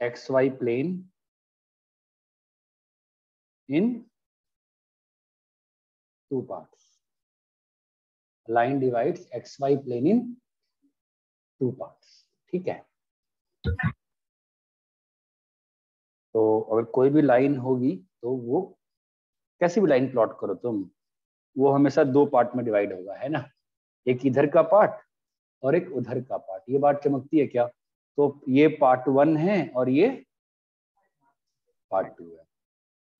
XY plane in two parts. Line divides XY plane in two parts. ठीक है, तो अगर कोई भी लाइन होगी तो वो कैसी भी लाइन प्लॉट करो तुम, वो हमेशा दो पार्ट में डिवाइड होगा, है ना। एक इधर का पार्ट और एक उधर का पार्ट। ये बात चमकती है क्या? तो ये पार्ट 1 है और ये पार्ट 2 है।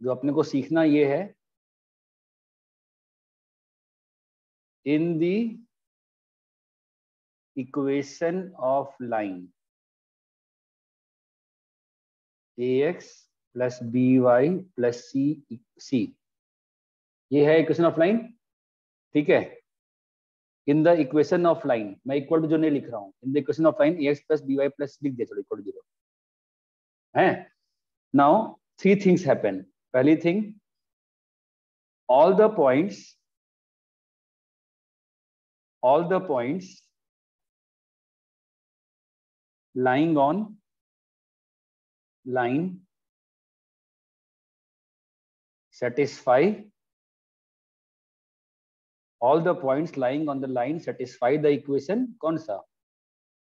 जो अपने को सीखना ये है, in the equation of line ax plus by plus c, ये है इक्वेशन ऑफ लाइन, ठीक है। In the equation of line, मैं इक्वल टू जो नहीं लिख रहा हूँ, in the equation of line ax plus by plus लिख दिया, चलो इक्वल टू 0 है। Now 3 things happen. पहली thing, all the points lying on line satisfy, all the points lying on the line satisfy the equation। कौन सा?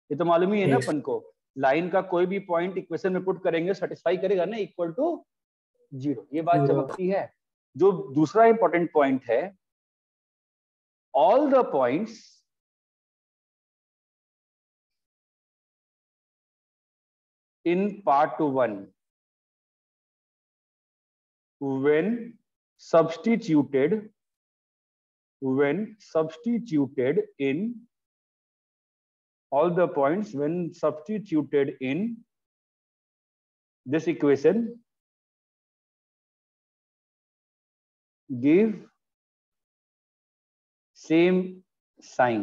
ये तो मालूम ही है ना अपन को, लाइन का कोई भी पॉइंट इक्वेशन में पुट करेंगे सेटिस्फाई करेगा ना, इक्वल टू 0। ये बात चमकती है। जो दूसरा इंपॉर्टेंट पॉइंट है, all the points in part 1 when substituted in, all the points when substituted in this equation give same sign।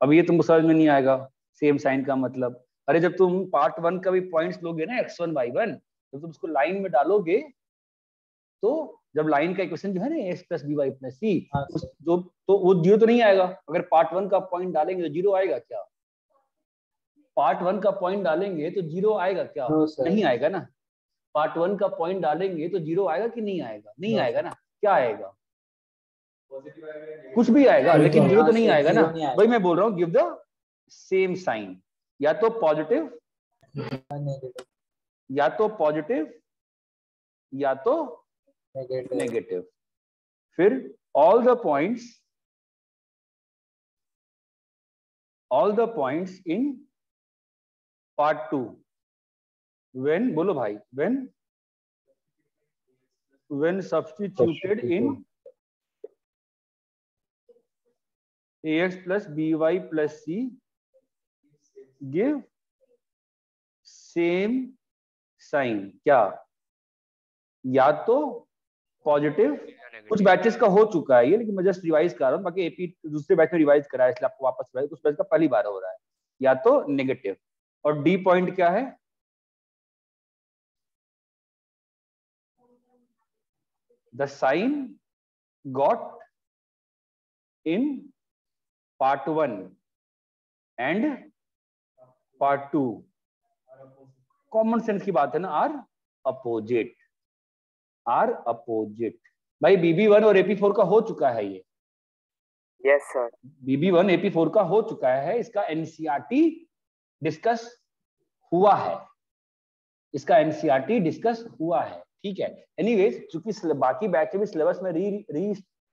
अब ये तुमको समझ में नहीं आएगा सेम साइन का मतलब। अरे जब तुम पार्ट 1 का भी पॉइंट्स लोगे ना x1 y1, जब तुम उसको लाइन में डालोगे तो जब लाइन का इक्वेशन जो है ना x plus by plus c, जो तो वो 0 तो नहीं आएगा। अगर पार्ट 1 का पॉइंट डालेंगे तो 0 आएगा क्या? पार्ट 1 का पॉइंट डालेंगे तो 0 आएगा क्या? नहीं आएगा ना। पार्ट 1 का पॉइंट डालेंगे तो 0 आएगा कि नहीं आएगा? नहीं आएगा ना। क्या आएगा? कुछ भी आएगा, लेकिन 0 तो नहीं आएगा ना। भाई मैं बोल रहा हूँ गिव द सेम साइन, या तो पॉजिटिव या तो पॉजिटिव या तो नेगेटिव। फिर all the points in part 2 when, बोलो भाई, when substituted in ax plus by plus c give same sign। क्या? या तो पॉजिटिव, कुछ बैचेस का हो चुका है ये, लेकिन मैं जस्ट रिवाइज कर रहा हूँ, बाकी एपी दूसरे बैच में रिवाइज करा है इसलिए आपको वापस रिवाइज, उस बैच का पहली बार हो रहा है। या तो नेगेटिव। और डी पॉइंट क्या है? The sign got in part 1 and part 2, common sense की बात है ना, आर अपोजिट। भाई BB1 और AP4 का हो चुका है ये। Yes sir. BB1 AP4 का हो चुका है, इसका NCERT डिस्कस हुआ है, ठीक है। एनीवेज, चूंकि बाकी बैच में सिलेबस में री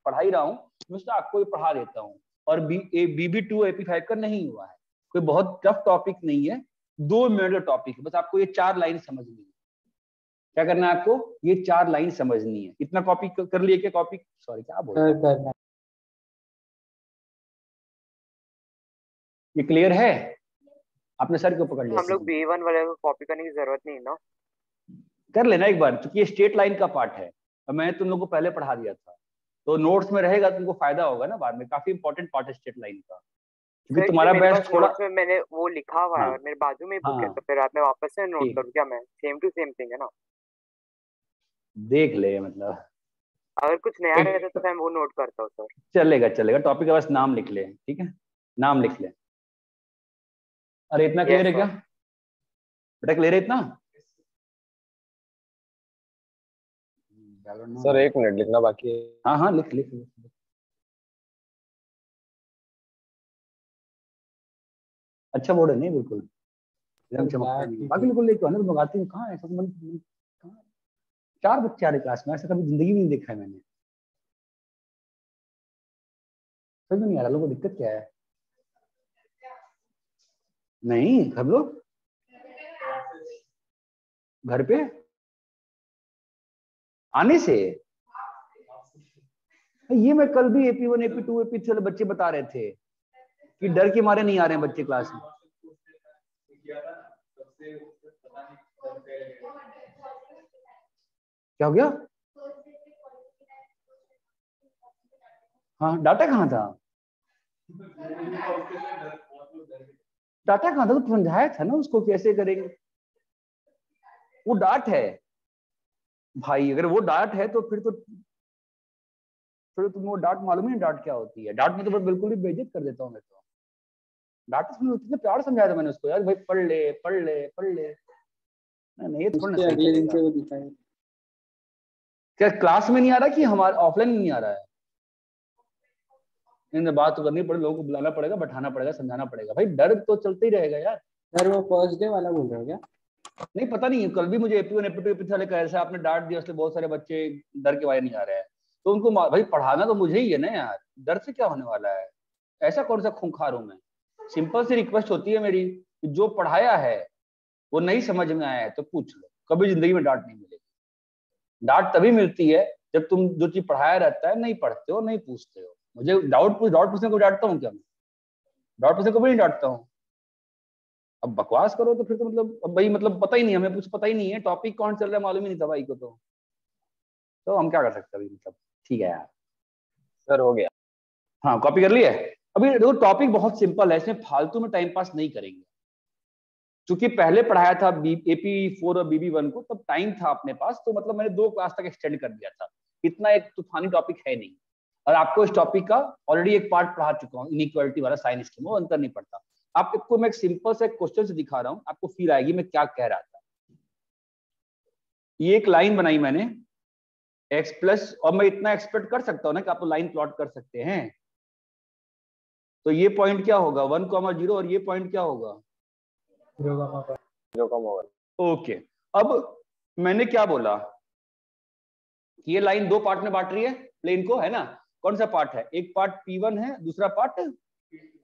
पढ़ा ही रहा हूँ, मैं उसको आपको भी पढ़ा देता हूँ। और BB2 AP5 का नहीं हुआ है, कोई बहुत टफ टॉपिक नहीं है, 2 मिनट का टॉपिक है, बस आपको ये 4 लाइन समझनी है। क्या करना है आपको? ये 4 लाइन समझनी है। इतना कॉपी कर लिए क्या? कॉपी, सॉरी क्या बोल रहा हूं? ये क्लियर है? आपने सर को पकड़ लिया। हम लोग B1 वाले को कॉपी करने की जरूरत नहीं ना, कर लेना एक बार, क्योंकि ये स्ट्रेट लाइन का पार्ट है और मैंने तुम लोग को पहले पढ़ा दिया था, तो नोट्स में रहेगा, तुमको फायदा होगा ना बाद में। काफी इंपॉर्टेंट पार्ट है स्ट्रेट लाइन का, क्योंकि तुम्हारा बैच थोड़ा में मैंने वो लिखा हुआ है, मेरे बाजू में बुक है, तो फिर आप में वापस से नोट करूं क्या? मैं सेम टू सेम थिंग है ना, देख ले, मतलब अगर कुछ नया रहता तो मैं वो नोट करता हूँ सर। चलेगा। टॉपिक का बस नाम लिख ले, ठीक है, नाम लिख ले। अरे इतना क्लियर है Yes, क्या बेटा? क्लियर है इतना? सर 1 मिनट लिखना बाकी है। हाँ हाँ लिख लिख, लिख, लिख। अच्छा बोर्ड है नहीं बिल्कुल एकदम चमकता नहीं। बाकी बिल्कुल लेके आना तो मंगाती हूँ। कहाँ ऐसा मन कहाँ? 4 बच्चे आ रहे क्लास में, ऐसा कभी जिंदगी में नहीं देखा है मैंने। समझ में नहीं आ रहा लोगों को दिक्कत क्या है। नहीं हम लोग घर पे आने से ये मैं कल भी AP1 AP2 AP3 वाले बच्चे बता रहे थे कि डर के मारे नहीं आ रहे हैं बच्चे क्लास में। क्या हो गया? हाँ डाटा कहाँ था? डाटा कहाँ था? तो समझाया था ना उसको कैसे करेंगे। वो डाट है भाई, अगर वो डाट है तो फिर तुम्हें वो डाट मालूम ही नहीं डाट क्या होती है। डाट में तो बिल्कुल ही बेइज्जत कर देता हूँ मैं तो। डाट में कितने प्यार समझाया था मैंने उसको, यार भाई पढ़ ले पढ़ ले पढ़ ले। नहीं ये थोड़ा ना अगले दिन से वो दिखाया। क्या क्लास में नहीं आ रहा कि हमारे ऑफलाइन नहीं आ रहा है? इनसे बात तो करनी पड़ेगी, लोगों को बुलाना पड़ेगा, बैठाना पड़ेगा, समझाना पड़ेगा। भाई डर तो चलते ही रहेगा यार। सर वो फर्स्ट डे वाला बोल रहे हो क्या? नहीं पता नहीं, कल भी मुझे AP1 AP2 AP3 वाले कह रहे थे आपने डांट दिया इसलिए बहुत सारे बच्चे डर के बारे नहीं आ रहे हैं। तो उनको भाई पढ़ाना तो मुझे ही है ना यार, डर से क्या होने वाला है? ऐसा कौन सा खूंखार हूं मैं? सिंपल सी रिक्वेस्ट होती है मेरी कि जो पढ़ाया है वो नहीं समझ में आया है तो पूछ लो, कभी जिंदगी में डांट नहीं मिलेगी। डांट तभी मिलती है जब तुम जो चीज पढ़ाया रहता है नहीं पढ़ते हो, नहीं पूछते हो। मुझे डाउट पूछने को डांटता हूँ क्या मैं? डाउट पूछने को भी नहीं डांटता हूँ। अब बकवास करो तो फिर तो मतलब अब भाई मतलब पता ही नहीं, हमें कुछ पता ही नहीं है, टॉपिक कौन चल रहा है मालूम ही नहीं था भाई को। तो हम क्या कर सकते हैं अभी मतलब। ठीक है यार सर हो गया। हाँ कॉपी कर लिया है। अभी देखो टॉपिक बहुत सिंपल है, इसमें फालतू में टाइम पास नहीं करेंगे। क्योंकि पहले पढ़ाया था AP4 और BB1 को, तब टाइम था अपने पास, तो मतलब मैंने 2 क्लास तक एक्सटेंड कर दिया था। इतना एक तूफानी टॉपिक है नहीं। और आपको इस टॉपिक का ऑलरेडी एक पार्ट पढ़ा चुका हूँ, इनइक्वालिटी वाला साइन स्कीम, वो अंतर नहीं पड़ता। आपको मैं एक सिंपल से क्वेश्चन से दिखा रहा हूँ, आपको फील आएगी मैं क्या कह रहा था। ये एक लाइन बनाई मैंने x प्लस, और मैं इतना एक्सपेक्ट कर सकता हूँ ना कि आप तो लाइन प्लॉट कर सकते हैं। तो ये पॉइंट क्या होगा 1,0, और ये पॉइंट क्या होगा 0,1। ओके। अब मैंने क्या बोला, ये लाइन 2 पार्ट में बांट रही है प्लेन को, है ना? कौन सा पार्ट है? एक पार्ट P1 है, दूसरा पार्ट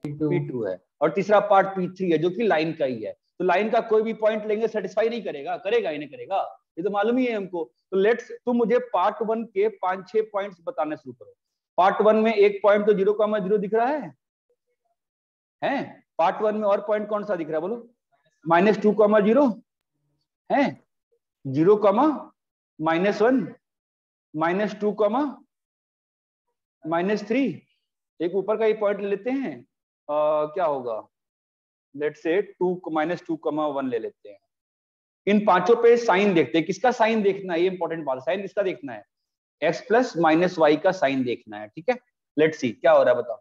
P2 है, और तीसरा पार्ट P3 है जो कि लाइन का ही है। तो लाइन का कोई भी पॉइंट लेंगे सेटिस्फाई नहीं करेगा, करेगा ही नहीं करेगा, ये तो मालूम ही है हमको। तो लेट्स तुम मुझे पार्ट 1 के 5-6 पॉइंट्स बताने शुरू करो। पार्ट 1 में एक पॉइंट तो 0,0 दिख रहा है पार्ट 1 में। और पॉइंट कौन सा दिख रहा है बोलो? -2,0 है, 0, -1, -2, -3। एक ऊपर का ये पॉइंट ले लेते हैं, क्या होगा, लेट्स से 2, -2,1 ले लेते हैं। इन पांचों पे साइन देखते हैं, किसका साइन देखना है, ये इंपॉर्टेंट बात है। साइन किसका देखना है? x प्लस -y का साइन देखना है, ठीक है? लेट्स सी क्या हो रहा है बताओ।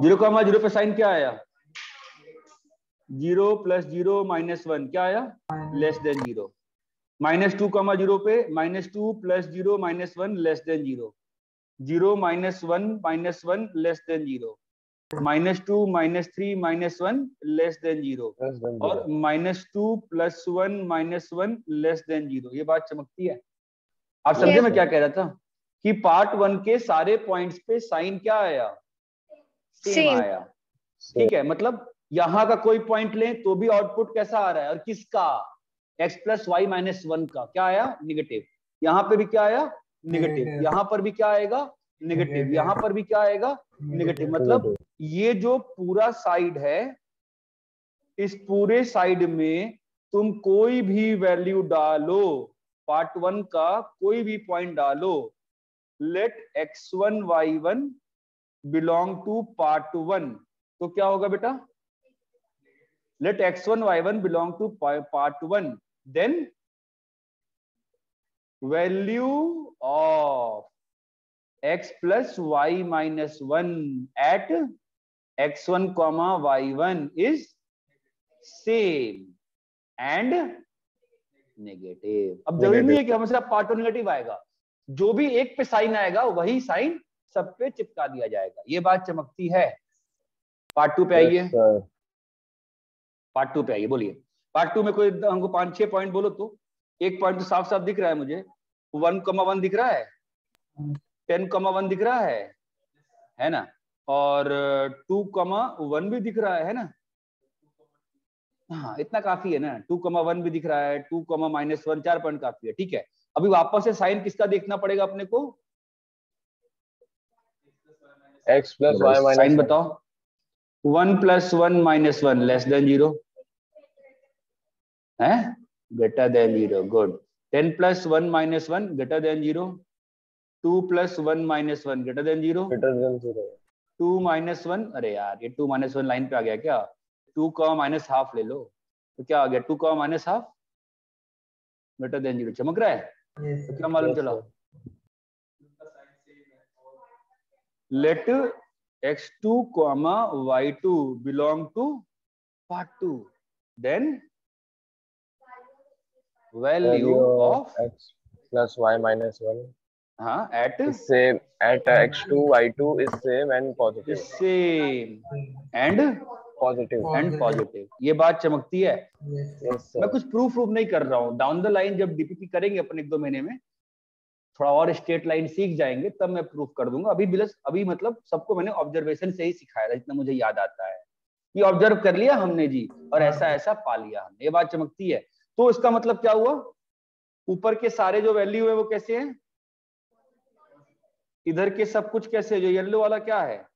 0,0 पे साइन क्या आया? 0 + 0 -1 क्या आया? <0। -2,0 पे -2 + 0 -1 <0। 0 - 1 -1 <0। -2 - 3 -1 0। और -2 + 1 -1 0। ये बात चमकती है। आप समझे मैं क्या कह रहा था? कि पार्ट 1 के सारे पॉइंट्स पे साइन क्या आया? सेम आया। ठीक है, मतलब यहाँ का कोई पॉइंट लें तो भी आउटपुट कैसा आ रहा है? और किसका? x + y - 1 का क्या आया? नेगेटिव। यहाँ पे भी क्या आया? नेगेटिव। यहाँ पर भी क्या आएगा? नेगेटिव। यहाँ पर भी क्या आएगा? नेगेटिव। मतलब ये जो पूरा साइड है, इस पूरे साइड में तुम कोई भी वैल्यू डालो, पार्ट 1 का कोई भी पॉइंट डालो, late x1 y1 belong to part 1, तो क्या होगा बेटा? Let x1 y1 belong to part 1, then value of x + y - 1 at x1, y1 is same and negative. अब जरूरी नहीं है कि हमेशा पार्ट वन नेगेटिव आएगा, जो भी एक पे साइन आएगा वही साइन सब पे चिपका दिया जाएगा। ये बात चमकती है। पार्ट टू पे आइए, पार्ट टू पे आइए, बोलिए पार्ट टू में कोई हमको 5-6 पॉइंट बोलो तो। एक पॉइंट तो साफ साफ दिख रहा है मुझे, 1,1 दिख रहा है, 10,1 दिख रहा है ना, और 2,1 भी दिख रहा है ना। हाँ इतना काफी है ना, 2,1 भी दिख रहा है, 2,-1, 4 पॉइंट काफी है। ठीक है, अभी वापस से साइन किसका देखना पड़ेगा अपने को? x plus y minus sign बताओ। 1 + 1 - 1 लेस देन 0 है, greater than 0। Good. 10 + 1 - 1 greater than 0। 2 + 1 - 1 greater than 0। 2 - 1, अरे यार ये 2 - 1 लाइन पे आ गया क्या? 2 का -½ ले लो, तो क्या आ गया? 2 का -½ ग्रेटर देन 0। चमक रहा है? तो क्या मालूम चला? Let x2, y2 belong to part 2, then value of x plus y minus 1 at is same at x2 y2 is same and positive. and positive। ये बात चमकती है। Yes मैं sir. कुछ प्रूफ नहीं कर रहा हूँ, डाउन द लाइन जब डीपीपी करेंगे अपन 1-2 महीने में, थोड़ा और स्ट्रेट लाइन सीख जाएंगे, तब मैं प्रूफ कर दूंगा। अभी मतलब सबको मैंने ऑब्जर्वेशन से ही सिखाया था, जितना मुझे याद आता है। ये ऑब्जर्व कर लिया हमने जी, और ऐसा ऐसा पा लिया हमने, ये बात चमकती है। तो इसका मतलब क्या हुआ? ऊपर के सारे जो वैल्यू है वो कैसे हैं? इधर के सब कुछ कैसे? जो येलो वाला क्या है?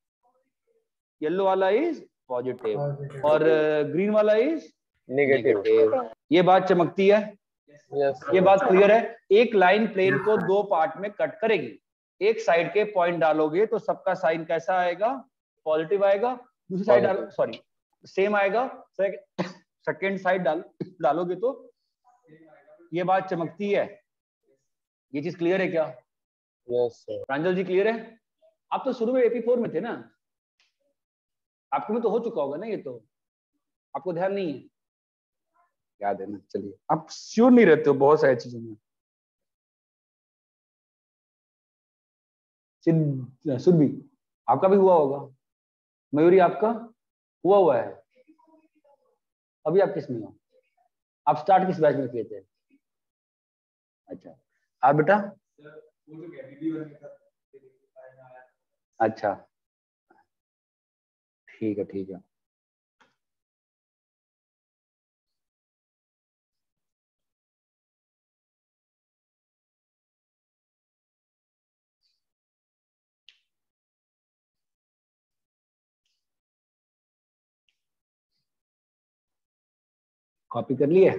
येलो वाला इज पॉजिटिव और ग्रीन वाला इज नेगेटिव। ये बात चमकती है। Yes. ये बात क्लियर है। एक लाइन प्लेन को 2 पार्ट में कट करेगी, एक साइड के पॉइंट डालोगे तो सबका साइन कैसा आएगा? पॉजिटिव आएगा। दूसरी साइड सॉरी सेम आएगा, सेकेंड साइड डालोगे तो ये बात चमकती है। ये चीज क्लियर है क्या? Yes sir. प्रांजल जी क्लियर है? आप तो शुरू में AP4 में थे ना, आपको में तो हो चुका होगा ना ये, तो आपको ध्यान नहीं है? याद है ना? चलिए, आप श्योर नहीं रहते हो बहुत सारी चीजों में। सुरभि आपका भी हुआ होगा, मयूरी आपका हुआ है। अभी आप किस में हो? आप स्टार्ट किस बैच में किए थे? अच्छा, आप बेटा? अच्छा ठीक है, ठीक है। कॉपी कर लिए?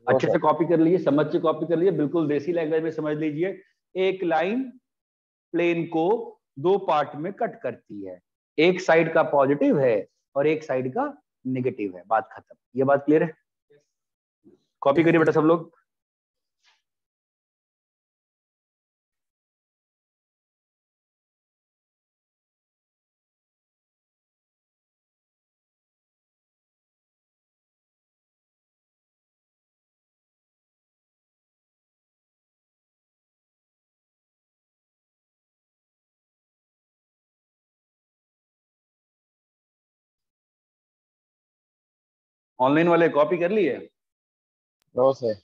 अच्छे से कॉपी कर लिए, समझ के कॉपी कर लिए, बिल्कुल देसी लैंग्वेज में समझ लीजिए। एक लाइन प्लेन को 2 पार्ट में कट करती है, एक साइड का पॉजिटिव है और एक साइड का नेगेटिव है, बात खत्म। ये बात क्लियर है? कॉपी करिए बेटा सब लोग। ऑनलाइन वाले कॉपी कर लिए? No sir.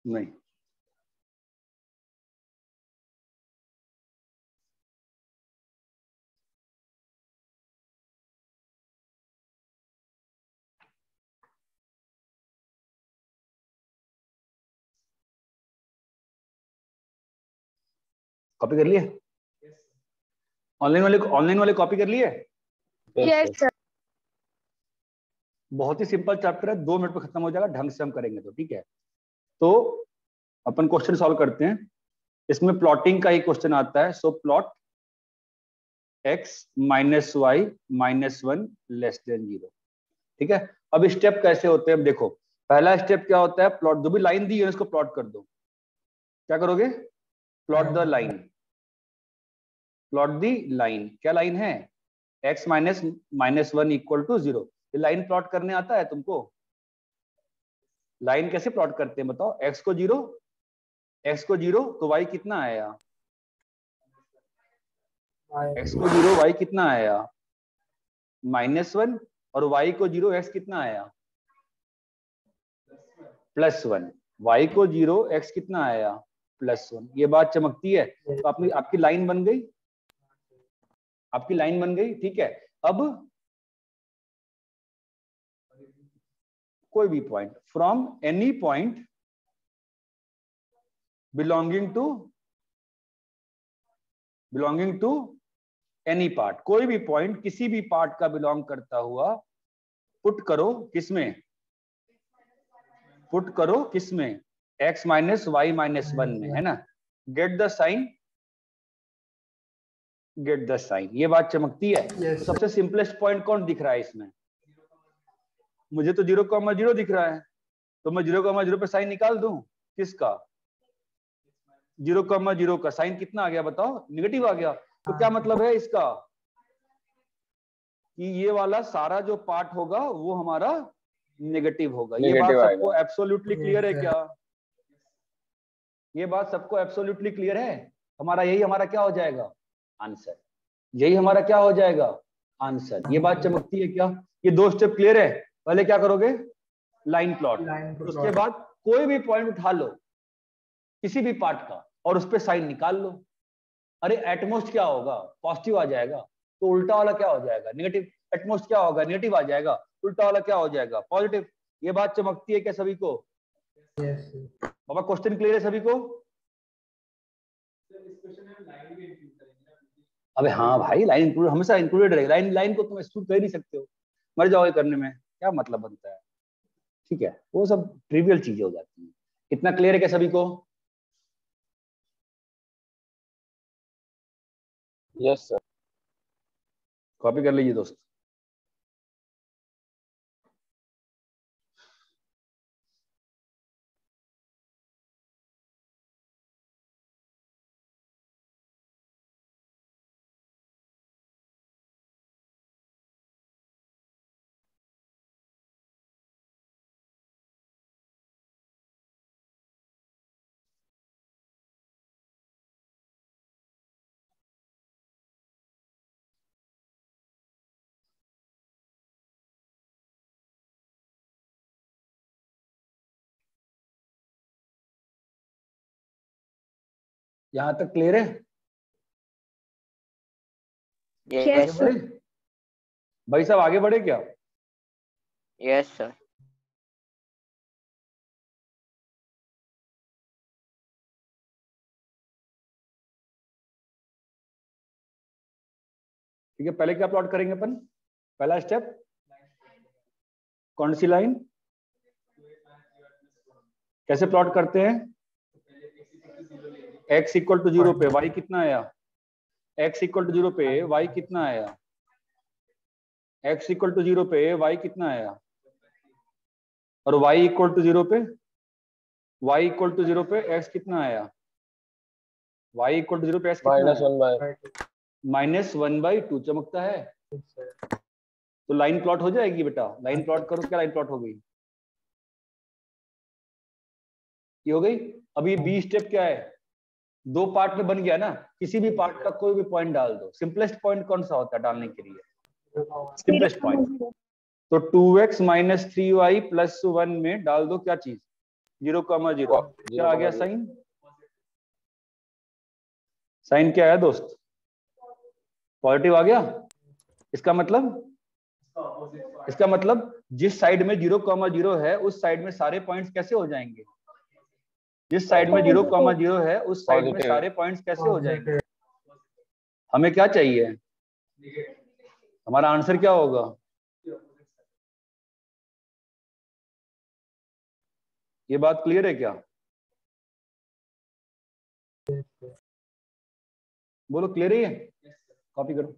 नहीं, कॉपी कर लिए? ऑनलाइन वाले कॉपी कर लिए? Yes sir. बहुत ही सिंपल चैप्टर है, 2 मिनट में खत्म हो जाएगा ढंग से हम करेंगे तो, ठीक है। तो अपन क्वेश्चन सॉल्व करते हैं। इसमें प्लॉटिंग का ही क्वेश्चन आता है। So plot x minus y minus 1 less than 0, ठीक है। अब स्टेप कैसे होते हैं, देखो पहला स्टेप क्या होता है, प्लॉट, जो भी लाइन दी है उसको प्लॉट कर दो। क्या करोगे, plot the line, plot the line. क्या लाइन है, x माइनस 1 इक्वल टू 0। ये लाइन प्लॉट करने आता है तुमको, लाइन कैसे प्लॉट करते हैं बताओ। x को 0 तो y कितना आया, x को 0 y कितना आया -1, और y को 0 x कितना आया +1। y को 0 x कितना आया +1। ये बात चमकती है। तो आपकी लाइन बन गई, आपकी लाइन बन गई, ठीक है। अब कोई भी point from any point belonging to any part, कोई भी पॉइंट किसी भी पार्ट का बिलोंग करता हुआ पुट करो किसमें, पुट करो किसमें, x माइनस वाई माइनस 1 में, है ना। Get the sign, get the sign. ये बात चमकती है। तो सबसे सिंपलेस्ट पॉइंट कौन दिख रहा है इसमें, मुझे तो 0,0 दिख रहा है। तो मैं 0,0 पे साइन निकाल दूं, किसका, 0,0 का साइन कितना आ गया बताओ, नेगेटिव आ गया। तो क्या मतलब है इसका, कि ये वाला सारा जो पार्ट होगा वो हमारा नेगेटिव होगा। ये बात सबको एब्सोल्युटली क्लियर है क्या, ये बात सबको एब्सोल्युटली क्लियर है। यही हमारा क्या हो जाएगा आंसर, यही हमारा क्या हो जाएगा आंसर। ये बात चमकती है क्या, ये 2 स्टेप क्लियर है। पहले क्या करोगे, लाइन प्लॉट, उसके बाद कोई भी पॉइंट उठा लो किसी भी पार्ट का और उस पर साइन निकाल लो। अरे एटमोस्ट क्या होगा, पॉजिटिव आ जाएगा, तो उल्टा वाला क्या हो जाएगा नेगेटिव। एटमोस्ट क्या होगा, नेगेटिव आ जाएगा, उल्टा वाला क्या हो जाएगा पॉजिटिव। ये बात चमकती है क्या सभी को, बाबा क्वेश्चन क्लियर है सभी को। अबे हाँ भाई, लाइन इंक्लूड हमेशा इंक्लूडेड रहेगी। लाइन को तुम एक्सक्लूड कर ही नहीं सकते हो, मर जाओगे करने में, क्या मतलब बनता है, ठीक है। वो सब ट्रिवियल चीजें हो जाती हैं। इतना क्लियर है क्या सभी को। Yes sir. कॉपी कर लीजिए दोस्त। यहां तक क्लियर है, यस सर। भाई साहब आगे बढ़े क्या। Yes sir. ठीक है, पहले क्या प्लॉट करेंगे अपन, पहला स्टेप कौन सी लाइन, कैसे प्लॉट करते हैं। x इक्वल टू 0 पे y कितना आया, x इक्वल टू 0 पे y कितना आया, x इक्वल टू 0 पे y कितना आया, और y इक्वल टू 0 पे, y इक्वल टू 0 पे x कितना आया, y इक्वल टू 0 पे x कितना आया, -1/2 चमकता है। तो लाइन प्लॉट हो जाएगी बेटा, लाइन प्लॉट करो। क्या लाइन प्लॉट हो गई, ये हो गई। अभी बी स्टेप क्या है, 2 पार्ट में बन गया ना, किसी भी पार्ट का कोई भी पॉइंट डाल दो। सिंपलेस्ट पॉइंट कौन सा होता है डालने के लिए, सिंपलेस्ट पॉइंट। तो 2x माइनस 3y प्लस 1 में डाल दो क्या चीज, 0,0। क्या आ गया साइन, साइन क्या है दोस्त, पॉजिटिव आ गया। इसका मतलब जिस साइड में 0,0 है उस साइड में सारे पॉइंट्स कैसे हो जाएंगे, जिस साइड में 0,0 है उस साइड में सारे पॉइंट्स कैसे हो जाएंगे। हमें क्या चाहिए, हमारा आंसर क्या होगा, ये बात क्लियर है क्या? बोलो क्लियर ही है? कॉपी करो।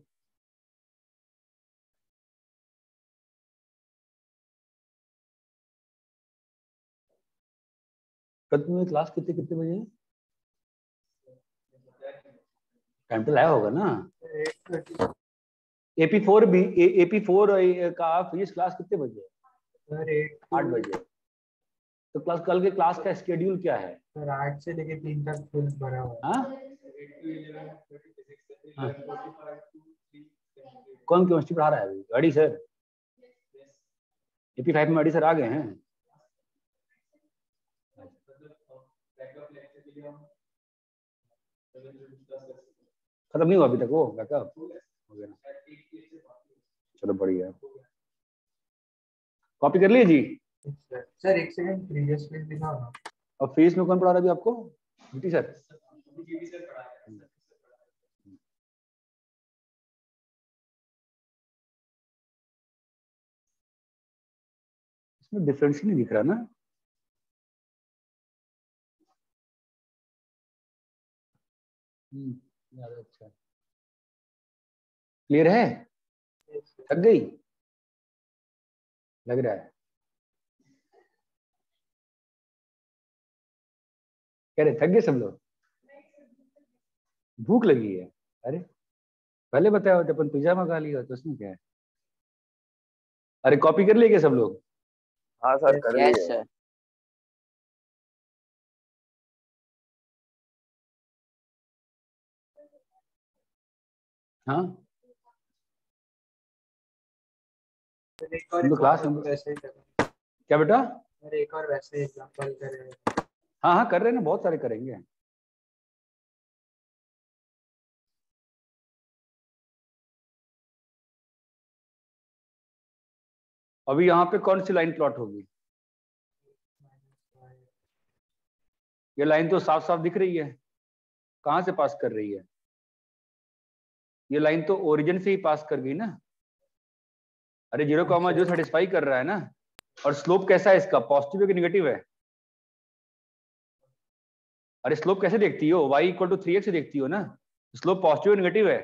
कल तुम्हें क्लास कितने कितने बजे है? टाइम तो लाया होगा ना। AP4 भी AP4 का फिजिक्स क्लास कितने बजे है? सर 8 बजे। तो क्लास कल के क्लास का स्केड्यूल क्या है? सर 8 से लेके 3 तक फुल भरा हुआ है। हाँ? कौन केमिस्ट्री पढ़ा रहा है अभी? अडी सर। AP5 में अडी सर आ गए हैं। खत्म नहीं हुआ अभी तक वो बैकअप हो गया? चलो बढ़िया। कॉपी कर लिए जी? सर एक सेकंड प्रीवियस पेज दिखाओ ना। और फीस में कौन पढ़ा रहा है अभी आपको? GT sir. इसमें डिफरेंस ही नहीं दिख रहा ना। ज्यादा अच्छा क्लियर है? थक गई लग रहा है। कह रहे थक गए सब लोग? भूख लगी है? अरे पहले बताया होता अपन पिज्जा मंगा लिया तो उसमें क्या है। अरे कॉपी कर लिए क्या सब लोग? हाँ सर कर यस लिए। सर। हाँ एक और क्लास वैसे ही करें। क्या बेटा? सर एक और वैसे एग्जांपल करें। हाँ हाँ कर रहे हैं ना, बहुत सारे करेंगे। अभी यहाँ पे कौन सी लाइन प्लॉट होगी? ये लाइन तो साफ साफ दिख रही है। कहाँ से पास कर रही है? ये लाइन तो ओरिजिन से ही पास कर गई ना। अरे 0,0 सेटिस्फाई कर रहा है ना। और स्लोप कैसा है इसका? पॉजिटिव है कि निगेटिव है? अरे स्लोप कैसे देखती हो? y इक्वल टू 3x से देखती हो ना। स्लोप पॉजिटिव है निगेटिव है?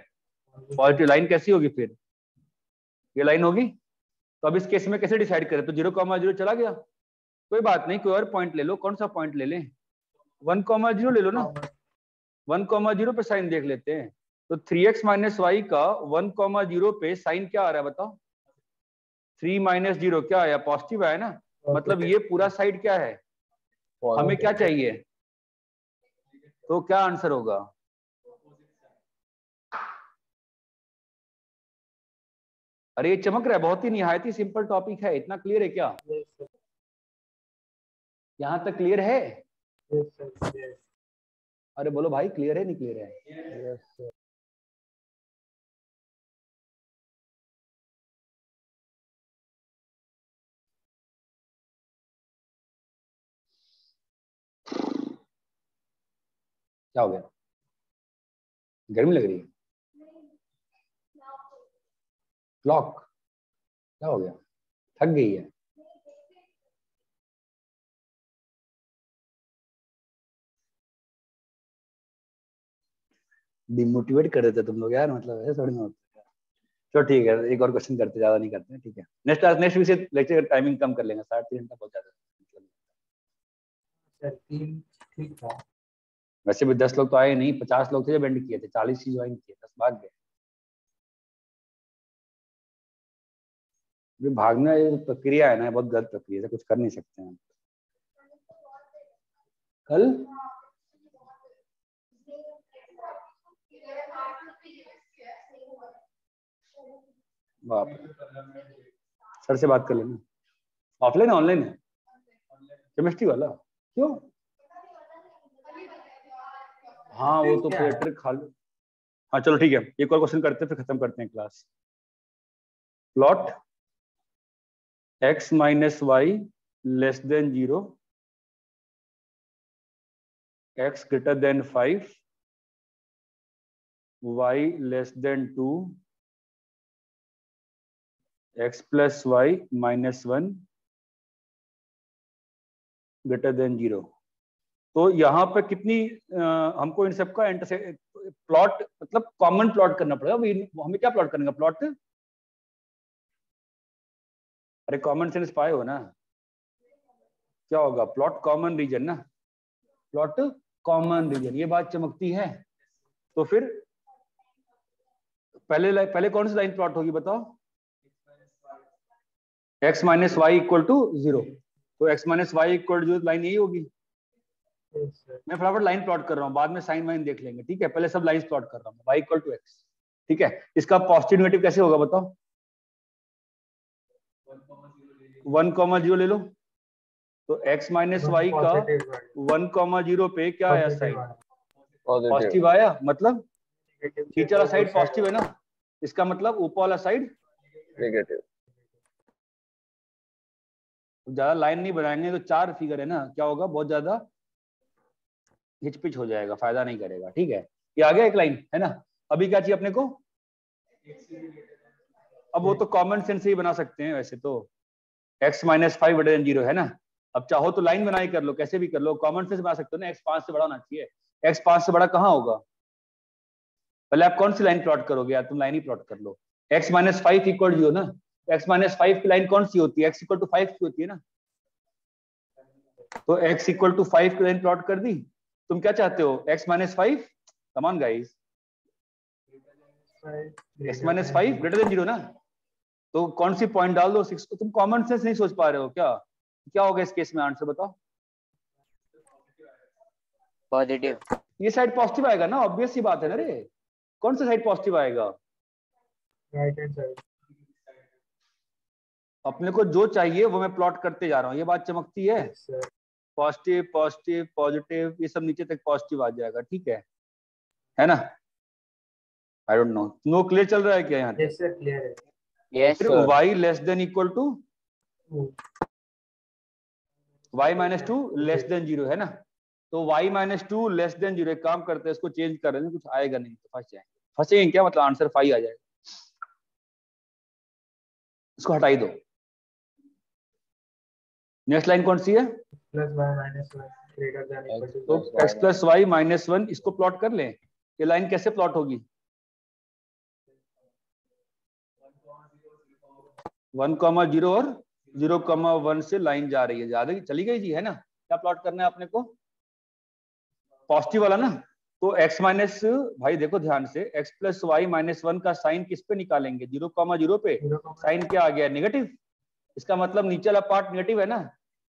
पॉजिटिव। लाइन कैसी होगी फिर? ये लाइन होगी। तो अब इस केस में कैसे डिसाइड करें? तो 0,0 चला गया, कोई बात नहीं, कोई और पॉइंट ले लो। कौन सा पॉइंट ले लें? 1,0 ले लो ना। 1,0 पे साइन देख लेते हैं। तो 3x माइनस वाई का 1,0 पे साइन क्या आ रहा है बताओ? 3 माइनस 0 क्या आया? पॉजिटिव आया ना। मतलब ये पूरा साइड क्या है? हमें क्या चाहिए? तो क्या आंसर होगा? अरे ये चमक रहा है, बहुत ही निहायत ही सिंपल टॉपिक है। इतना क्लियर है क्या? यहाँ तक क्लियर है? अरे बोलो भाई क्लियर है नहीं क्लियर है? क्या हो गया? गर्मी लग रही है? क्लॉक क्या हो गया? थक गई है? डिमोटिवेट कर देते तुम लोग यार, मतलब ऐसे थोड़ी ना होता है। चलो ठीक है, एक और क्वेश्चन करते, ज्यादा नहीं करते, ठीक है। नेक्स्ट विषय लेक्चर का टाइमिंग कम कर लेंगे, 3.5 घंटा बहुत ज्यादा सर 3 ठीक था। वैसे भी 10 लोग तो आए नहीं, 50 लोग थे जब एंड किए थे, 40 ही ज्वाइन किए, 10 भाग गए। भागना ये प्रक्रिया है ना, बहुत गलत प्रक्रिया है, कुछ कर नहीं सकते हैं। कल बाप सर से बात कर लेना। ऑफलाइन ऑनलाइन है केमिस्ट्री वाला? क्यों? हाँ वो तो फिर ट्रिक खा लो। हाँ चलो ठीक है, एक और क्वेश्चन करते हैं फिर खत्म करते हैं class. Plot x minus y less than 0, x greater than 5, y less than 2, x plus y minus 1, greater than 0। तो यहाँ पे कितनी हमको इन सब का प्लॉट मतलब कॉमन प्लॉट करना पड़ेगा। हमें क्या प्लॉट करना है प्लॉट? अरे कॉमन सेंस पाए हो ना, क्या होगा प्लॉट कॉमन रीजन ना, प्लॉट कॉमन रीजन, ये बात चमकती है। तो फिर पहले कौन सी लाइन प्लॉट होगी बताओ? x minus y equal to 0। तो x minus y equal to line यही होगी। मैं फटाफट लाइन प्लॉट कर रहा हूँ, बाद में साइन वाइन देख लेंगे, ठीक है। पहले सब लाइन प्लॉट कर रहा हूँ, y इक्वल टू x, ठीक है। इसका पॉजिटिव नेगेटिव कैसे होगा बताओ? 1,0 ले लो। तो x माइनस वाई का 1,0 पे क्या आया साइन? पॉजिटिव आया, मतलब नीचे वाला साइड पॉजिटिव है ना, इसका मतलब ऊपर वाला साइड नेगेटिव। ज्यादा लाइन नहीं बनाएंगे तो 4 फिगर है ना, क्या होगा बहुत ज्यादा हिचपिच हो जाएगा, फायदा नहीं करेगा, ठीक है। ये आ गया एक लाइन है ना। अभी क्या चाहिए अपने को? अब वो तो कॉमन सेंस से ही बना सकते हैं वैसे तो, x माइनस 5 ग्रेटर देन 0 है ना। अब चाहो तो लाइन बनाई कर लो, कैसे भी कर लो, कॉमन सेंस बना सकते हो ना। x 5 से बड़ा होना चाहिए। x 5 से बड़ा कहाँ होगा? पहले आप कौन सी लाइन प्लॉट करोगे यार? तुम लाइन ही प्लॉट कर लो। x माइनस 5 इक्वल 0 ना, x माइनस 5 की लाइन कौन सी होती है? x इक्वल टू 5 की होती है ना। तो x इक्वल टू 5 की लाइन प्लॉट कर दी। तुम क्या चाहते हो? x minus 5, come on guys, x minus 5 greater than 0 ना। तो कौन सी पॉइंट डाल दो 6 को? तुम कॉमन सेंस नहीं सोच पा रहे हो क्या? क्या होगा इस केस में? आंसर बताओ। पॉजिटिव। ये साइड पॉजिटिव आएगा ना, ऑब्वियस सी बात है ना रे। कौन सा साइड पॉजिटिव आएगा? Right hand side. अपने को जो चाहिए वो मैं प्लॉट करते जा रहा हूँ, ये बात चमकती है। पॉजिटिव पॉजिटिव पॉजिटिव, ये सब नीचे तक पॉजिटिव आ जाएगा, ठीक है ना। I don't know, no clear चल रहा है क्या यहाँ? यस सर, क्लियर है। यस फिर sir. y less than equal to y minus 2 less than 0 है ना। तो y माइनस 2 लेस देन 0, एक काम करते हैं इसको चेंज कर रहे हैं, कुछ आएगा नहीं तो फंस जाएंगे। फंसेंगे क्या मतलब? आंसर 5 आ जाएगा, इसको हटाई दो। नेक्स्ट लाइन कौन सी है? Plus y minus one greater than equal to. तो x प्लस वाई माइनस 1, इसको प्लॉट कर लें। ये लाइन कैसे प्लॉट होगी? 1,0 और 0,1 से लाइन जा रही है, ज्यादा चली गई जी है ना। क्या प्लॉट करना है अपने को? पॉजिटिव वाला ना। तो x माइनस, भाई देखो ध्यान से, x प्लस वाई माइनस 1 का साइन किस पे निकालेंगे? 0,0 पे। साइन क्या आ गया? नेगेटिव। इसका मतलब नीचे वाला पार्ट नेगेटिव है ना,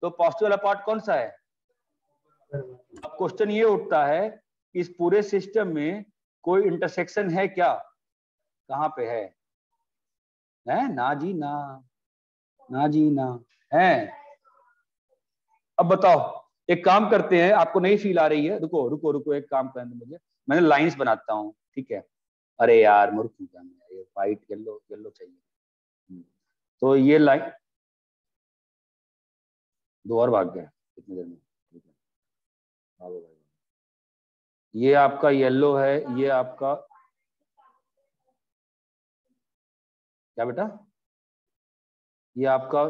तो पॉजिटिव वाला पार्ट कौन सा है? अब क्वेश्चन ये उठता है कि इस पूरे सिस्टम में कोई इंटरसेक्शन है क्या? कहाँ पे है? ना जी ना, ना जी ना है। अब बताओ, एक काम करते हैं, आपको नहीं फील आ रही है? रुको रुको रुको, एक काम करने मुझे, मैंने लाइंस बनाता हूँ, ठीक है। अरे यार मूर्ख हूँ क्या मैं, ये व्हाइट येलो येलो चाहिए। तो ये लाइन, 2 और भाग गया कितनी देर में, ठीक है। भागो भागो। ये आपका येलो है, ये आपका क्या बेटा? ये आपका,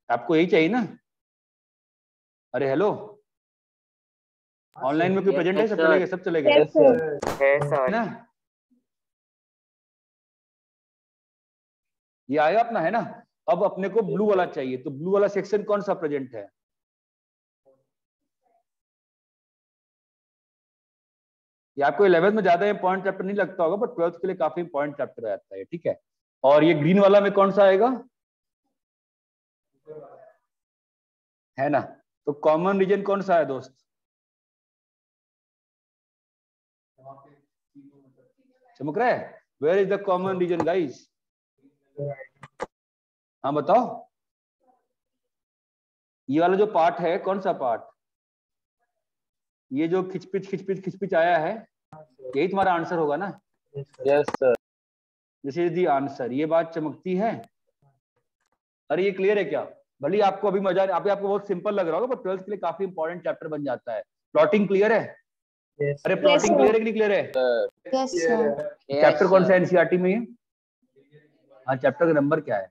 आपको यही चाहिए ना? अरे हेलो, ऑनलाइन में कोई प्रेजेंट है? सब चलेगा, सब चलेगा है ना? ये आया अपना है ना। अब अपने को ब्लू वाला चाहिए, तो ब्लू वाला सेक्शन कौन सा प्रेजेंट है? ये आपको 11th में ज्यादा इंपॉर्टेंट चैप्टर नहीं लगता होगा, बट 12th के लिए काफी इंपॉर्टेंट चैप्टर रहता है, ठीक है। और ये ग्रीन वाला में कौन सा आएगा? है ना। तो कॉमन रीजन कौन सा है दोस्त? चमक रहा है? Where is the common region guys? हाँ बताओ। ये वाला जो पार्ट है कौन सा पार्ट? ये जो खिचपिच खिचपिच खिचपिच आया है, यही तुम्हारा आंसर होगा ना? Yes sir. This is the answer. ये बात चमकती है? अरे ये क्लियर है क्या? भले आपको अभी मजा, अभी आपको बहुत सिंपल लग रहा होगा, पर 12th के लिए काफी इंपॉर्टेंट चैप्टर बन जाता है। प्लॉटिंग क्लियर है? अरे प्लॉटिंग क्लियर है कि नहीं क्लियर है? चैप्टर कौन सा है एनसीईआरटी में ये? हाँ, चैप्टर का नंबर क्या है?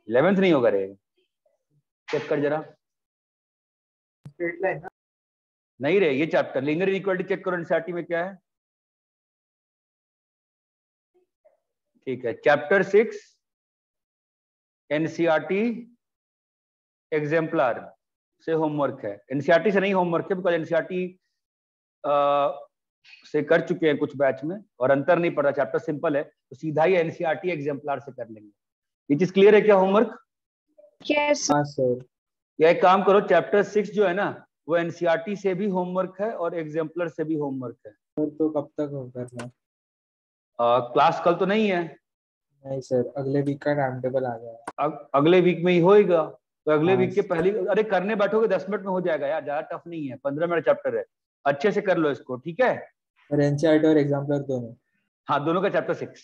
11th नहीं होगा रे, चेक कर जरा। स्ट्रेट लाइन ना? नहीं रे, ये चैप्टर लीनियर इनइक्वालिटी चेक करो एनसीईआरटी में क्या है। ठीक है, चैप्टर 6 एनसीईआरटी एग्जाम्पलर से होमवर्क है। एनसीईआरटी से नहीं होमवर्क है, बिकॉज एनसीईआरटी से कर चुके हैं कुछ बैच में और अंतर नहीं पड़ा, चैप्टर सिंपल है, तो सीधा ही एनसीईआरटी एग्जाम्पलर से कर लेंगे। ये चीज क्लियर है क्या होमवर्क? Yes sir. या एक काम करो, चैप्टर 6 जो है ना वो एनसीईआरटी से भी होमवर्क है और एग्जाम्पलर से भी होमवर्क है। सर तो कब तक हो करना? क्लास कल तो नहीं है। नहीं सर, अगले वीक का टाइम टेबल आ गया है। अगले वीक में ही होएगा, तो अगले हाँ। वीक के पहली, अरे करने बैठोगे 10 मिनट में हो जाएगा यार, ज्यादा टफ नहीं है, 15 मिनट चैप्टर है, अच्छे से कर लो इसको, ठीक है। और एनसीईआरटी और एग्जाम्पलर दोनों? हाँ, दोनों का चैप्टर 6।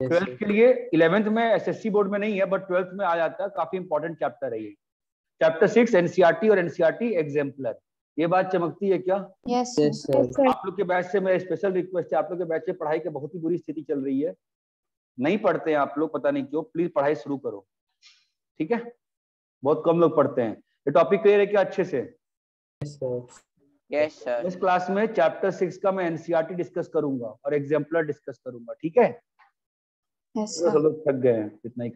Yes, 12th sir. के लिए 11th में एसएससी बोर्ड में नहीं है, बट 12th में आ जाता है, काफी इंपॉर्टेंट चैप्टर है ये। चैप्टर 6 एनसीईआरटी और एनसीईआरटी एग्जाम्पलर। ये बात चमकती है क्या? Yes, sir. आप लोग के बैच से मेरा स्पेशल रिक्वेस्ट है, आप लोग के बैच से पढ़ाई की बहुत ही बुरी स्थिति चल रही है, नहीं पढ़ते हैं आप लोग, पता नहीं क्यों, प्लीज पढ़ाई शुरू करो, ठीक है। बहुत कम लोग पढ़ते हैं। ये टॉपिक क्लियर है क्या अच्छे से? Yes, sir. Yes sir. इस क्लास में चैप्टर 6 का मैं एनसीईआरटी डिस्कस करूंगा और एग्जाम्पलर डिस्कस करूंगा, ठीक है। Yes, sir. सब लोग थक गए हैं, इतना ही कर